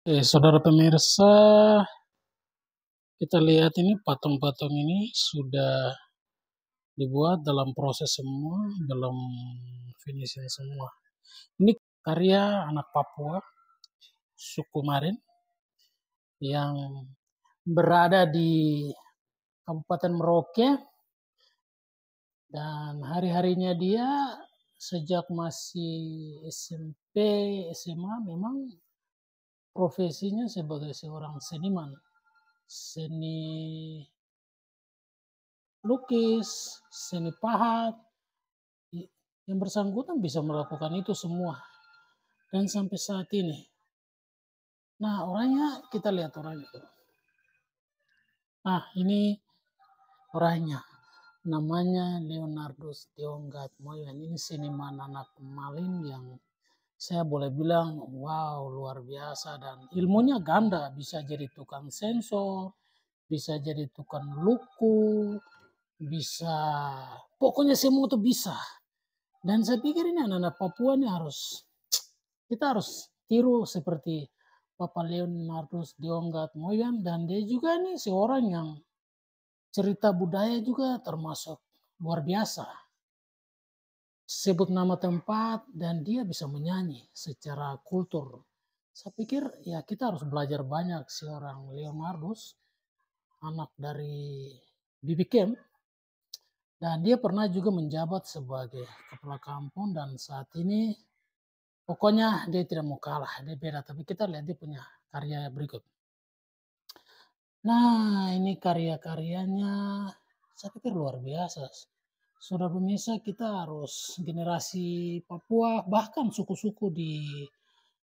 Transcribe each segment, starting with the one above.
Saudara pemirsa, kita lihat ini patung-patung ini sudah dibuat dalam proses semua, belum finishing semua. Ini karya anak Papua, suku Marin, yang berada di Kabupaten Merauke, dan hari-harinya dia sejak masih SMP, SMA memang profesinya sebagai seorang seniman. Seni lukis, seni pahat, yang bersangkutan bisa melakukan itu semua. Dan sampai saat ini. Nah, orangnya, kita lihat orangnya. Nah, ini orangnya. Namanya Leonardus Deonggat Moyohan. Ini seniman anak Malin yang saya boleh bilang, wow, luar biasa. Dan ilmunya ganda. Bisa jadi tukang sensor, bisa jadi tukang luku, bisa, pokoknya semua itu bisa. Dan saya pikir ini anak-anak Papua ini kita harus tiru seperti Bapak Leonardus Deonggat Moyohan. Dan dia juga ini seorang yang cerita budaya juga termasuk luar biasa. Sebut nama tempat dan dia bisa menyanyi secara kultur. Saya pikir ya kita harus belajar banyak seorang Leonardus, anak dari Bibi Kem. Dan dia pernah juga menjabat sebagai kepala kampung dan saat ini pokoknya dia tidak mau kalah, dia beda. Tapi kita lihat dia punya karya berikut. Nah, ini karya-karyanya saya pikir luar biasa. Saudara pemirsa, kita harus generasi Papua, bahkan suku-suku di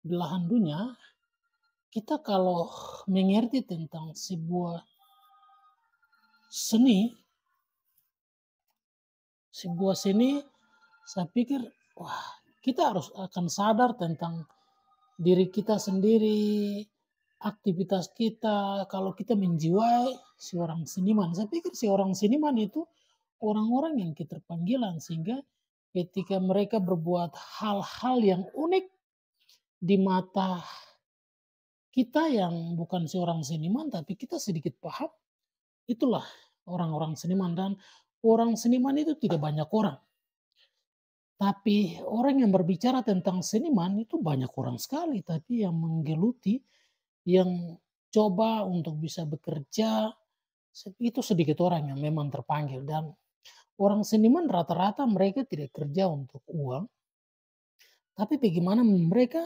belahan dunia, kita kalau mengerti tentang sebuah seni, saya pikir, wah, kita harus akan sadar tentang diri kita sendiri, aktivitas kita, kalau kita menjiwai seorang seniman. Saya pikir seorang seniman itu orang-orang yang keterpanggilan, sehingga ketika mereka berbuat hal-hal yang unik di mata kita yang bukan seorang seniman, tapi kita sedikit paham, itulah orang-orang seniman. Dan orang seniman itu tidak banyak orang. Tapi orang yang berbicara tentang seniman itu banyak orang sekali, tapi yang menggeluti, yang coba untuk bisa bekerja, itu sedikit orang yang memang terpanggil. Dan orang seniman rata-rata mereka tidak kerja untuk uang, tapi bagaimana mereka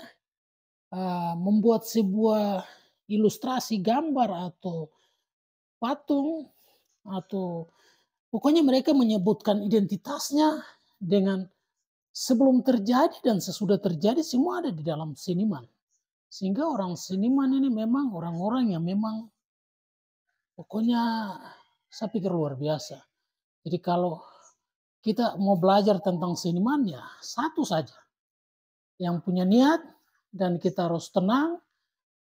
membuat sebuah ilustrasi gambar atau patung, atau pokoknya mereka menyebutkan identitasnya dengan sebelum terjadi dan sesudah terjadi, semua ada di dalam seniman. Sehingga orang seniman ini memang orang-orang yang memang pokoknya saya pikir luar biasa. Jadi kalau kita mau belajar tentang seniman ya satu saja. Yang punya niat dan kita harus tenang,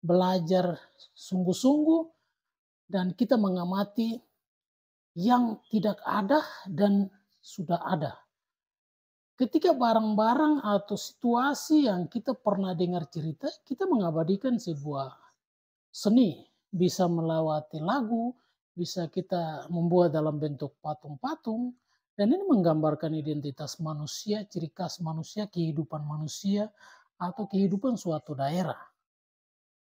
belajar sungguh-sungguh, dan kita mengamati yang tidak ada dan sudah ada. Ketika barang-barang atau situasi yang kita pernah dengar cerita, kita mengabadikan sebuah seni. Bisa melewati lagu, bisa kita membuat dalam bentuk patung-patung, dan ini menggambarkan identitas manusia, ciri khas manusia, kehidupan manusia, atau kehidupan suatu daerah.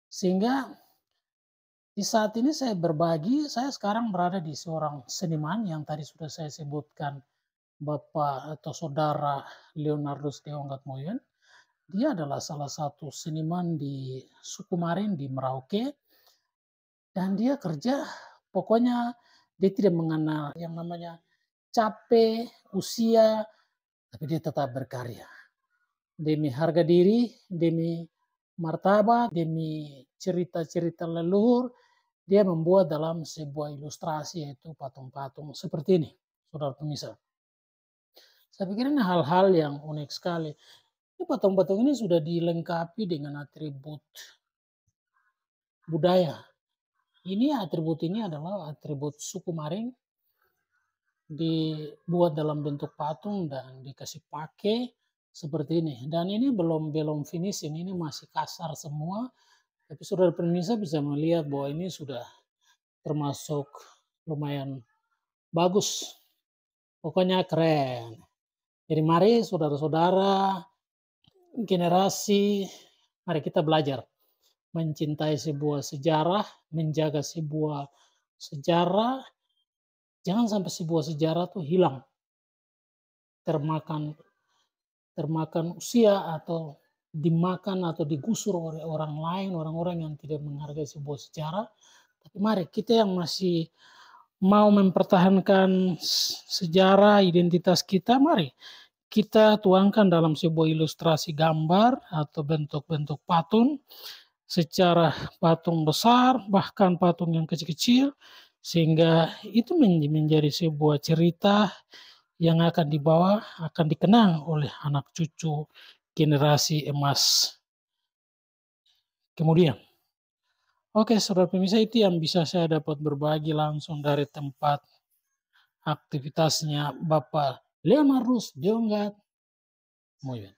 Sehingga di saat ini saya berbagi, saya sekarang berada di seorang seniman yang tadi sudah saya sebutkan, Bapak atau Saudara Leonardus Deonggat Moyohan. Dia adalah salah satu seniman di suku Marin di Merauke. Dan dia kerja, pokoknya dia tidak mengenal yang namanya capek, usia, tapi dia tetap berkarya. Demi harga diri, demi martabat, demi cerita-cerita leluhur, dia membuat dalam sebuah ilustrasi yaitu patung-patung seperti ini, saudara pemirsa. Saya pikir ini hal-hal yang unik sekali. Ini patung-patung ini sudah dilengkapi dengan atribut budaya. Ini atribut ini adalah atribut suku Maring, dibuat dalam bentuk patung dan dikasih pakai seperti ini. Dan ini belum finishing, ini masih kasar semua. Tapi saudara pemirsa bisa melihat bahwa ini sudah termasuk lumayan bagus, pokoknya keren. Jadi mari saudara-saudara, generasi, mari kita belajar mencintai sebuah sejarah, menjaga sebuah sejarah, jangan sampai sebuah sejarah tuh hilang, termakan termakan usia atau dimakan atau digusur oleh orang lain, orang-orang yang tidak menghargai sebuah sejarah. Tapi mari kita yang masih mau mempertahankan sejarah, identitas kita, mari kita tuangkan dalam sebuah ilustrasi gambar atau bentuk-bentuk patung, secara patung besar, bahkan patung yang kecil-kecil, sehingga itu menjadi sebuah cerita yang akan dibawa, akan dikenang oleh anak cucu generasi emas kemudian. Oke, saudara pemirsa, itu yang bisa saya dapat berbagi langsung dari tempat aktivitasnya Bapak Leonardus Deongat Moyen.